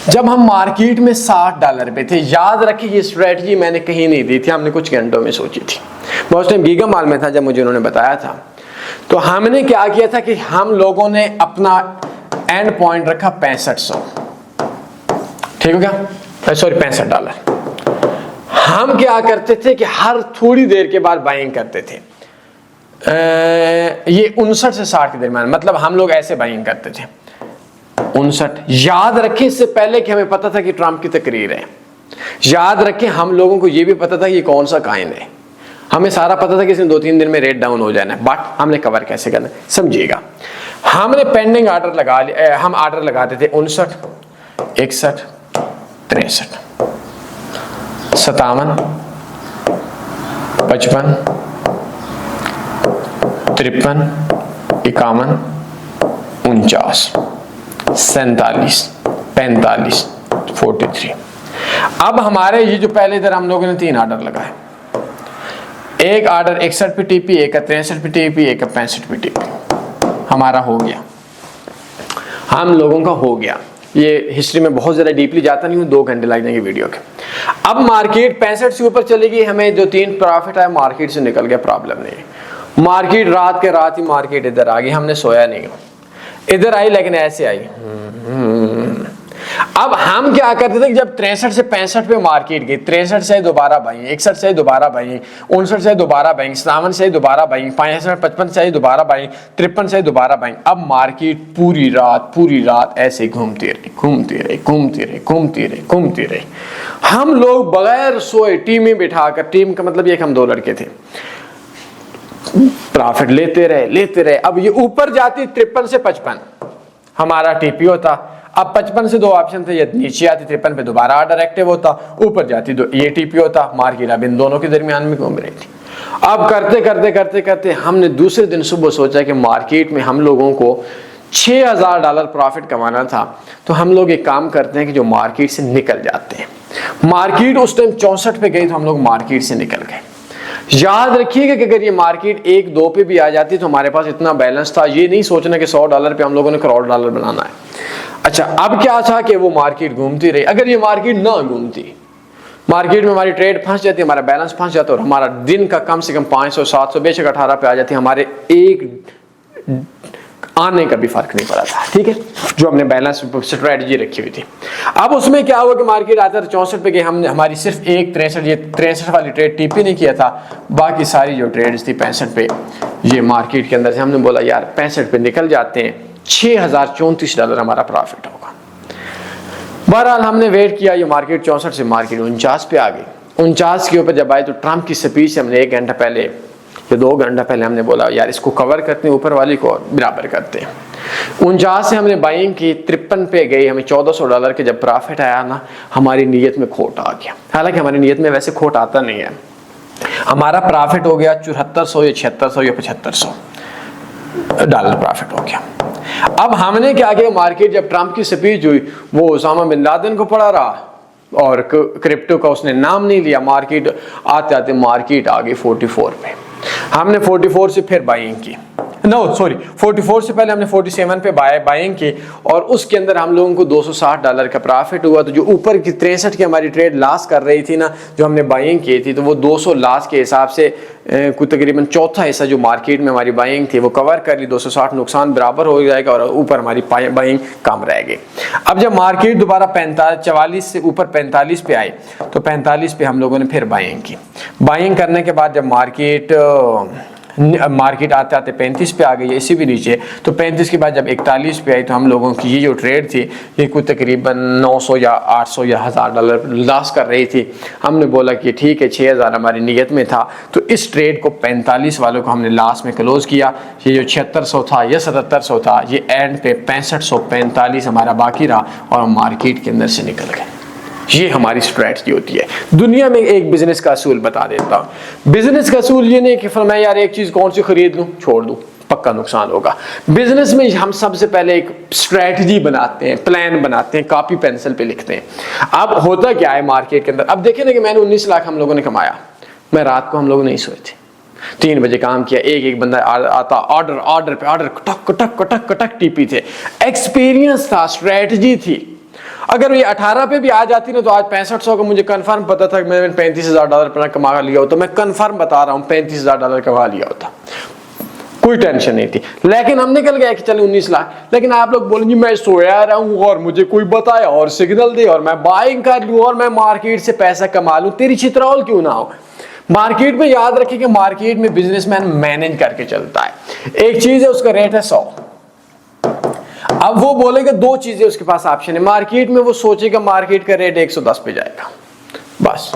जब हम मार्केट में $60 पे थे, याद रखिए ये स्ट्रेटजी मैंने कहीं नहीं दी थी, हमने कुछ घंटों में सोची थी। बहुत टाइम गीगा माल में था जब मुझे उन्होंने बताया था। तो हमने क्या किया था कि हम लोगों ने अपना एंड पॉइंट रखा 6500, ठीक हो गया, सॉरी $65। हम क्या करते थे कि हर थोड़ी देर के बाद बाइंग करते थे, ये 59 से 60 के दरमियान, मतलब हम लोग ऐसे बाइंग करते थे 59। याद रखें इससे पहले कि हमें पता था कि ट्रंप की तकरीर है, याद रखें हम लोगों को ये भी पता था कि ये कौन सा काइन है, हमें सारा पता था कि इसने 2-3 दिन में रेट डाउन हो जाना है, बट हमने कवर कैसे करना है समझिएगा। हमने पेंडिंग ऑर्डर लगा लिया, हम ऑर्डर लगाते थे 59, 61, 63, 57, 55, 53, 51, 49, 47, 45, 43। अब हमारे ये जो पहले इधर हम लोगों ने 3 ऑर्डर लगाए, एक ऑर्डर 61 पे टीपी, एक का 63 पे टीपी, एक का 65 पे टीपी, हमारा हो गया, हम लोगों का हो गया। ये हिस्ट्री में बहुत ज्यादा डीपली जाता नहीं हूँ, 2 घंटे लग जाएंगे वीडियो के। अब मार्केट 65 से ऊपर चलेगी, हमें जो 3 प्रॉफिट आया मार्केट से निकल गया, प्रॉब्लम नहीं। मार्केट रात के रात ही मार्केट इधर आ गई, हमने सोया नहीं, इधर आई लेकिन ऐसे आई। अब हम क्या करते थे कि जब 63 से 65 पे मार्केट गई, 63 से दोबारा बाइंग, 61 से दोबारा बाइंग, 59 से दोबारा बाइंग, 57 से दोबारा बाइंग, 65, 55 से दोबारा बाइंग, 53 से दोबारा बाइंग। अब मार्केट पूरी रात ऐसे घूमती रही। हम लोग बगैर सोए टीमें बिठाकर, टीम का मतलब ये कि हम 2 लड़के थे, प्रॉफिट लेते रहे। अब ये ऊपर जाती 53 से 55 हमारा टीपी होता, अब 55 से 2 ऑप्शन थे, ये नीचे आती 53 पे दोबारा ऑर्डर एक्टिव होता, ऊपर जाती ये टीपी होता, मार्केट अब इन दोनों के दरमियान में घूम रही थी। अब करते हमने दूसरे दिन सुबह सोचा कि मार्केट में हम लोगों को $6000 प्रॉफिट कमाना था, तो हम लोग एक काम करते हैं कि जो मार्केट से निकल जाते हैं। मार्केट उस टाइम 64 पे गई तो हम लोग मार्केट से निकल गए। याद रखिएगा कि अगर ये मार्केट 1-2 पे भी आ जाती तो हमारे पास इतना बैलेंस था, ये नहीं सोचना कि $100 पे हम लोगों ने $1 बनाना है। अच्छा, अब क्या था कि वो मार्केट घूमती रही, अगर ये मार्केट ना घूमती, मार्केट में हमारी ट्रेड फंस जाती, हमारा बैलेंस फंस जाता और हमारा दिन का कम से कम 500-700 बेशक 18 पे आ जाती, हमारे एक आने का भी फर्क नहीं पड़ा था, ठीक है, जो हमने बैलेंस स्ट्रेटजी रखी हुई थी। अब उसमें क्या हुआ कि मार्केट आता 64 पे गई, हमने हमारी सिर्फ एक 63 वाली ट्रेड टीपी नहीं किया था, बाकी सारी जो ट्रेड्स थी 65 पे, ये मार्केट के अंदर से हमने बोला यार 65 पे निकल जाते हैं, $6034 हमारा प्रॉफिट होगा। बहरहाल हमने वेट किया, ये मार्केट 64 से मार्केट 49 पे आ गई। 49 के ऊपर जब आए तो ट्रंप की स्पीच से हमने 1 घंटा पहले या 2 घंटा पहले हमने बोला यार इसको कवर करते हैं, ऊपर वाली को बराबर करते हैं। 49 से हमने बाइंग की, 53 पे गई, हमें $1400 के जब प्रॉफिट आया ना, हमारी नीयत में खोट आ गया। हालांकि हमारी नीयत में वैसे खोट आता नहीं है, हमारा प्रॉफिट हो गया 7400 या 7600 या $7500 प्रॉफिट हो गया। अब हमने क्या किया, मार्केट जब ट्रंप की स्पीच हुई वो उसामा बिन लादेन को पढ़ा रहा और क्रिप्टो का उसने नाम नहीं लिया। मार्केट आते आते मार्केट आ गई 44 पे, हमने 44 से फिर बाइंग की, 44 से पहले हमने 47 पे बाइंग की और उसके अंदर हम लोगों को $260 का प्रॉफिट हुआ। तो जो ऊपर की 63 की हमारी ट्रेड लॉस कर रही थी ना, जो हमने बाइंग की थी, तो वो 200 लॉस के हिसाब से कुछ तकरीबन चौथा हिस्सा जो मार्केट में हमारी बाइंग थी वो कवर कर ली, 260 नुकसान बराबर हो जाएगा और ऊपर हमारी बाइंग कम रह गई। अब जब मार्केट दोबारा 44 से ऊपर 45 पे आई तो 45 पे हम लोगों ने फिर बाइंग की। बाइंग करने के बाद जब मार्केट आते आते 35 पे आ गई, इसी भी नीचे, तो 35 के बाद जब 41 पे आई तो हम लोगों की ये जो ट्रेड थी ये कुछ तकरीबन 900 या 800 या $1000 लॉस कर रही थी। हमने बोला कि ठीक है, 6000 हमारी नीयत में था, तो इस ट्रेड को 45 वालों को हमने लास्ट में क्लोज किया। ये जो 7600 था या 7700 था, ये एंड पे 6545 हमारा बाकी रहा और हम मार्केट के अंदर से निकल गए। ये हमारी स्ट्रेटजी होती है। दुनिया में एक बिजनेस का असूल बता देता हूँ। बिजनेस का असूल ये नहीं कि फरमाया यार एक चीज कौन सी खरीद लूं छोड़ दूं, पक्का नुकसान होगा। बिजनेस में हम सबसे पहले एक स्ट्रेटजी बनाते हैं, प्लान बनाते हैं, कॉपी पेंसिल पे लिखते हैं। अब होता क्या है मार्केट के अंदर, अब देखें ना कि मैंने 19 लाख हम लोगों ने कमाया, मैं रात को हम लोग नहीं सोए थे, 3 बजे काम किया, एक बंदा आता, ऑर्डर पे ऑर्डर, कटक टीपी थे, एक्सपीरियंस था, स्ट्रेटजी थी। अगर ये 18 पे भी आ जाती ना तो आज 6500 का मुझे कंफर्म पता था कि मैंने $35,000 कमा लिया होता। मैं कंफर्म बता रहा हूँ $35,000 कमा लिया होता। कोई टेंशन नहीं थी। लेकिन हम निकल गए कि चलो 19 लाख। लेकिन आप लोग बोलेंगे मैं सोया रहा हूं और मुझे कोई बताए और सिग्नल दे और मैं बाइंग कर लूं और मैं मार्केट से पैसा कमा लूं, तेरी चित्राओल क्यों ना हो। मार्केट में याद रखिए कि मार्केट में बिजनेसमैन मैनेज करके चलता है। एक चीज है उसका रेट है 100। अब वो बोलेगा दो चीजें उसके पास ऑप्शन है मार्केट में, वो सोचेगा मार्केट का रेट 110 पे जाएगा, बस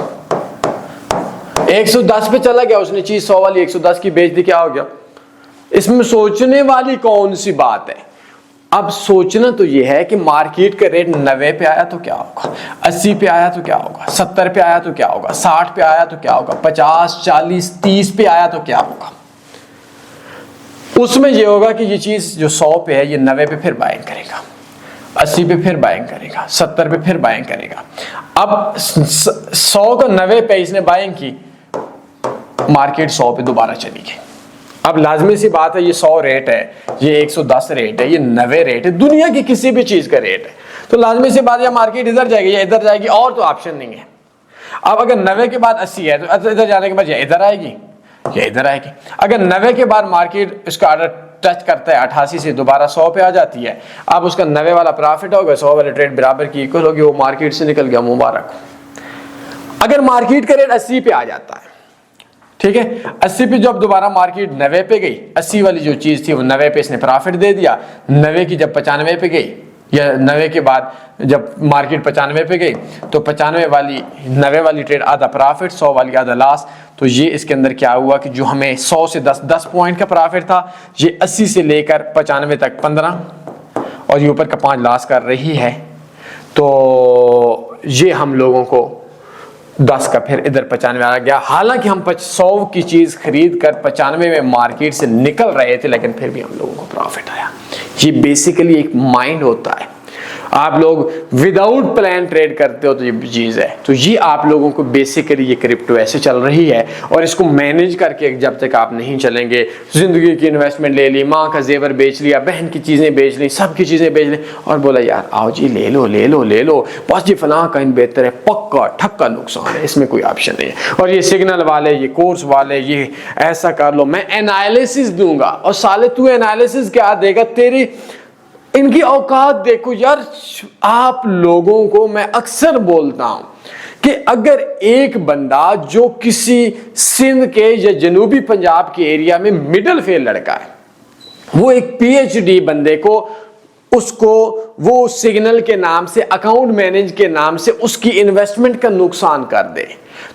110 पे चला गया, उसने चीज 100 वाली 110 की बेच दी, क्या हो गया। इसमें सोचने वाली कौन सी बात है। अब सोचना तो यह है कि मार्केट का रेट 90 पे आया तो क्या होगा, 80 पे आया तो क्या होगा, 70 पे आया तो क्या होगा, 60 पे आया तो क्या होगा, 50, 40, 30 पे आया तो क्या होगा। उसमें यह होगा कि ये चीज जो 100 पे है ये 90 पे फिर बाइंग करेगा, 80 पे फिर बाइंग करेगा, 70 पे फिर बाइंग करेगा। अब 100 का 90 पे इसने बाइंग की, मार्केट 100 पे दोबारा चली गई। अब लाजमी सी बात है ये 100 रेट है, ये 110 रेट है, ये 90 रेट है, दुनिया की किसी भी चीज का रेट है, तो लाजमी सी बात है मार्केट इधर जाएगी या इधर जाएगी, और तो ऑप्शन नहीं है। अब अगर 90 के बाद 80 है तो इधर जाने के बाद या इधर आएगी या इधर आएगी। अगर 90 के बाद मार्केट इसका ऑर्डर टच करता है 88 से दोबारा 100 पे आ जाती है, अब उसका 90 वाला प्रॉफिट होगा, 100 वाले ट्रेड बराबर की इक्वल होगी, वो मार्केट से निकल गया, मुबारक। अगर मार्केट का रेट 80 पे आ जाता है, ठीक है, 80 पे जब दोबारा मार्केट 90 पे गई, 80 वाली जो चीज थी वो 90 पे इसने प्रॉफिट दे दिया, 90 की जब 95 पे गई या 90 के बाद जब मार्केट 95 पे गई तो 95 वाली 90 वाली ट्रेड आधा प्रॉफिट, 100 वाली आधा लॉस। तो ये इसके अंदर क्या हुआ कि जो हमें 100 से 10 पॉइंट का प्रॉफिट था, ये 80 से लेकर 95 तक 15 और ये ऊपर का 5 लॉस कर रही है। तो ये हम लोगों को 10 का फिर इधर 95 आ गया। हालांकि हम 100 की चीज खरीद कर 95 में मार्केट से निकल रहे थे, लेकिन फिर भी हम लोगों को प्रॉफिट आया। ये बेसिकली एक माइंड होता है। आप लोग विदाउट प्लान ट्रेड करते हो तो ये चीज है। तो ये आप लोगों को बेसिकली ये क्रिप्टो ऐसे चल रही है और इसको मैनेज करके जब तक आप नहीं चलेंगे, जिंदगी की इन्वेस्टमेंट ले ली, माँ का जेवर बेच लिया, बहन की चीजें बेच ली, सबकी चीजें बेच ली और बोला यार आओ जी ले लो ले लो ले लो, बस जी फलां कहीं बेहतर है, पक्का ठक्का नुकसान है, इसमें कोई ऑप्शन नहीं है। और ये सिग्नल वाले, ये कोर्स वाले, ये ऐसा कर लो, मैं एनालिसिस दूंगा, और साले तू एनालिसिस क्या देगा, तेरी इनकी औकात देखो यार। आप लोगों को मैं अक्सर बोलता हूं कि अगर एक बंदा जो किसी सिंध के या जनूबी पंजाब के एरिया में मिडिल फेल लड़का है, वो एक पीएचडी बंदे को उसको वो सिग्नल के नाम से, अकाउंट मैनेज के नाम से उसकी इन्वेस्टमेंट का नुकसान कर दे,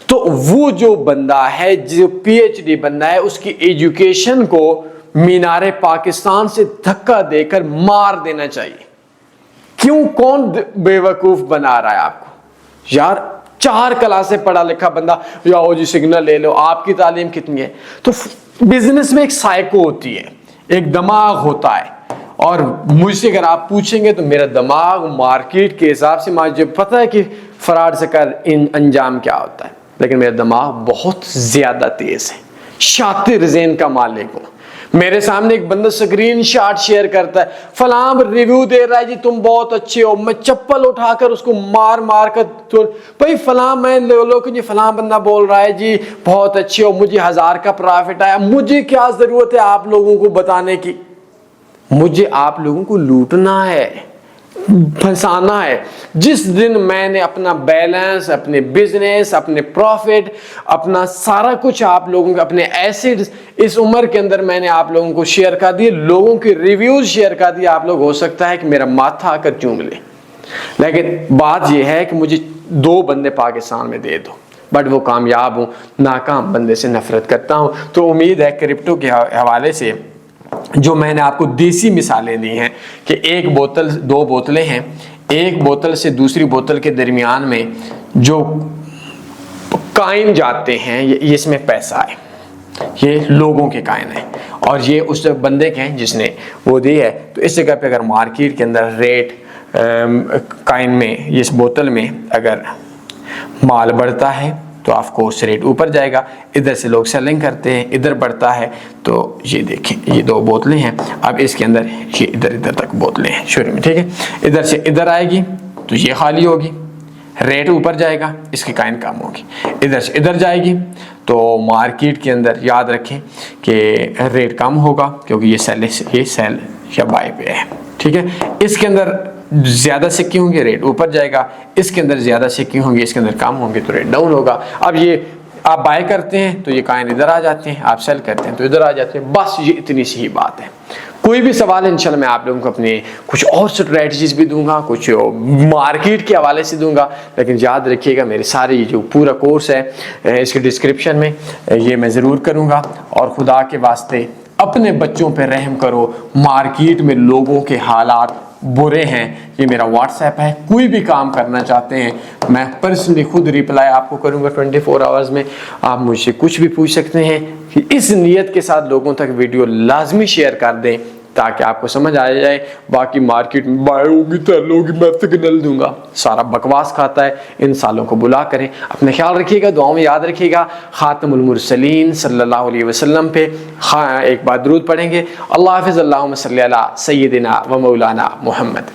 तो वो जो बंदा है, जो पीएचडी बंदा है, उसकी एजुकेशन को मीनारे पाकिस्तान से धक्का देकर मार देना चाहिए। क्यों, कौन बेवकूफ बना रहा है आपको यार। 4 क्लासें पढ़ा लिखा बंदा आओ जी सिग्नल ले लो, आपकी तालीम कितनी है। तो बिजनेस में एक साइको होती है, एक दिमाग होता है, और मुझसे अगर आप पूछेंगे तो मेरा दिमाग मार्केट के हिसाब से मुझे पता है कि फराड से कर अंजाम क्या होता है, लेकिन मेरा दिमाग बहुत ज्यादा तेज है, शातिर ज़हन का मालिक हूं। मेरे सामने एक बंदा स्क्रीन शॉट शेयर करता है, फलां रिव्यू दे रहा है जी तुम बहुत अच्छे हो, मैं चप्पल उठाकर उसको मार मार कर तो भाई फलां, मैं लोग जी फलां बंदा बोल रहा है जी बहुत अच्छे हो, मुझे 1000 का प्रॉफिट आया। मुझे क्या जरूरत है आप लोगों को बताने की, मुझे आप लोगों को लूटना है, फंसाना है। जिस दिन मैंने अपना बैलेंस, अपने बिजनेस, अपने प्रॉफिट, अपना सारा कुछ आप लोगों के अपने एसेट्स इस उम्र के अंदर मैंने आप लोगों को शेयर कर दिए, लोगों के रिव्यूज शेयर कर दिए, आप लोग हो सकता है कि मेरा माथा आकर चूम ले, लेकिन बात यह है कि मुझे 2 बंदे पाकिस्तान में दे दो, बट वो कामयाब हूं, नाकाम बंदे से नफरत करता हूं। तो उम्मीद है क्रिप्टो के हवाले से जो मैंने आपको देसी मिसालें दी हैं कि 1 बोतल 2 बोतलें हैं, एक बोतल से दूसरी बोतल के दरमियान में जो काइन जाते हैं, ये इसमें पैसा है, ये लोगों के काइन है और ये उस बंदे के हैं जिसने वो दी है। तो इस जगह पे अगर मार्केट के अंदर रेट काइन में, इस बोतल में अगर माल बढ़ता है तो आपको उस रेट ऊपर जाएगा, इधर से लोग सेलिंग करते हैं, इधर बढ़ता है। तो ये देखें, ये 2 बोतलें हैं, अब इसके अंदर ये इधर तक बोतलें हैं शुरू में, ठीक है, इधर से इधर आएगी तो ये खाली होगी, रेट ऊपर जाएगा, इसकी काइन कम होगी। इधर से इधर जाएगी तो मार्केट के अंदर याद रखें कि रेट कम होगा, क्योंकि ये सेल या बाय पे है, ठीक है। इसके अंदर ज़्यादा सिक्के होंगे, रेट ऊपर जाएगा। इसके अंदर ज़्यादा सिक्के होंगे, इसके अंदर कम होंगे, तो रेट डाउन होगा। अब ये आप बाय करते हैं तो ये काइन इधर आ जाते हैं, आप सेल करते हैं तो इधर आ जाते हैं। बस ये इतनी सी ही बात है। कोई भी सवाल इंशाल्लाह मैं आप लोगों को अपने कुछ और स्ट्रेटजीज भी दूंगा, कुछ मार्केट के हवाले से दूंगा, लेकिन याद रखिएगा मेरे सारे ये जो पूरा कोर्स है इसके डिस्क्रिप्शन में ये मैं ज़रूर करूँगा। और खुदा के वास्ते अपने बच्चों पे रहम करो। मार्केट में लोगों के हालात बुरे हैं। ये मेरा व्हाट्सएप है, कोई भी काम करना चाहते हैं मैं पर्सनली खुद रिप्लाई आपको करूंगा 24 आवर्स में। आप मुझसे कुछ भी पूछ सकते हैं कि इस नीयत के साथ लोगों तक वीडियो लाजमी शेयर कर दें ताकि आपको समझ आ जाए। बाकी मार्केट में बाय होगी सेल होगी, मैं सिग्नल दूंगा, सारा बकवास खाता है। इन सालों को बुला करें। अपना ख्याल रखिएगा, दुआओं में याद रखिएगा। खातमुल मुरसलीन सल्लल्लाहु अलैहि वसल्लम पे एक बार दुरूद पढ़ेंगे। अल्लाह हाफिज़। अल्लाहुम्मा सल्ली अला सय्यिदिना व मौलाना मुहम्मद।